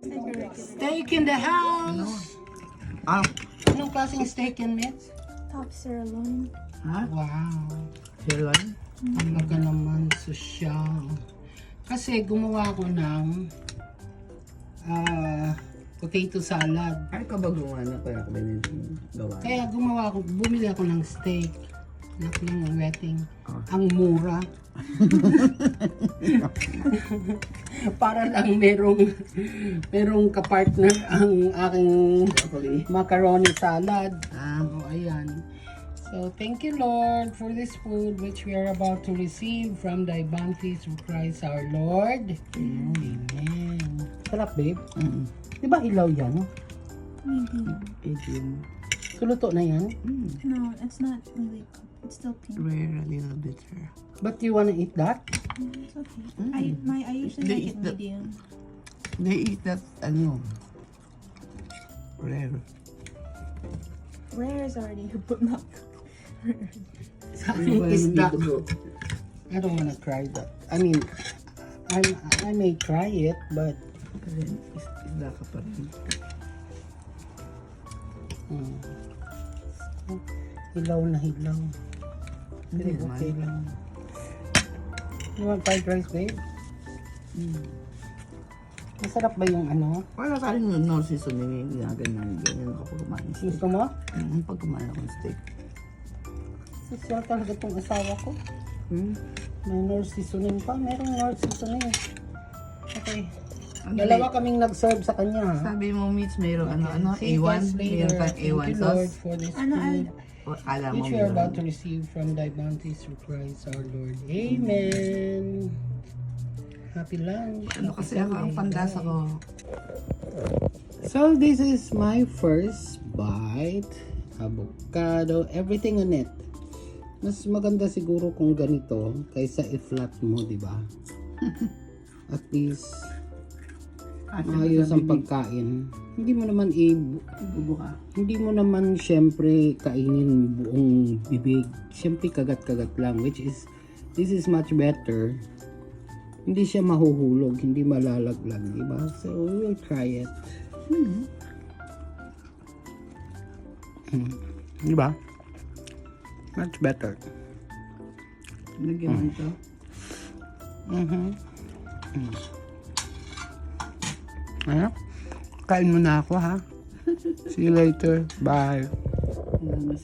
Steak in the house! Ah, Anong klaseng steak yan, Mitz? Top sirloin. ha? Wow. Sirloin? Talaga naman sosyal. Kasi gumawa ko ng potato salad. Ay, ka ba gumawa na kaya ka gawa? Kaya bumili ako ng steak. Anak ng wedding. Ah. Ang mura. Para lang merong kapartner ang aking macaroni salad. O, ayan. So, thank you, Lord, for this food which we are about to receive from thy bounty through Christ our Lord. Amen. Sarap, babe. Di ba ilaw yan? Maybe. So, luto na yan? No, it's not really cooked. It's still pink. Rare, a little bitter. But you wanna eat that? It's okay. I usually They like eat it the- medium. They eat that, ano, rare. Rare is already but not Sa akin, isda. I don't wanna try that. I mean, I may try it, but Kasi isda ka pa rin. hilaw na hilaw. Hindi Pero naman. okay lang. You want fried rice, babe? Masarap ba yung ano? Wala ka rin no seasoning, ginaganyan, ganyan ako pag kumain ng steak. Gusto mo? Pag kumain ako ng steak. Social talaga itong asawa ko. May North seasoning pa. Merong North seasoning. Okay. Dalawa kaming nag-serve sa kanya. Ha? Sabi mo, Mitch, mayroong ano, See you A1? guys later. Mayroong kang Thank A1 you, Lord, sauce? for this Ano, food, Kala mo which we are about to mayroon. receive from thy bounty through Christ our Lord. Amen. Happy lunch. Ano Happy kasi ako, ang Sunday. pandasa ko. So this is my first bite. Avocado, everything on it. Mas maganda siguro kung ganito kaysa i-flat mo, di ba? At least maayos ang pagkain. Hindi mo naman Bubuka. hindi mo naman syempre kainin buong bibig. Syempre kagat-kagat lang, which is this is much better. Hindi siya mahuhulog, hindi malalaglag, di ba? So we will try it. Di ba? Much better. Lagyan mo ito. Ano? Kain mo na ako, ha? See you later. Bye. Ano,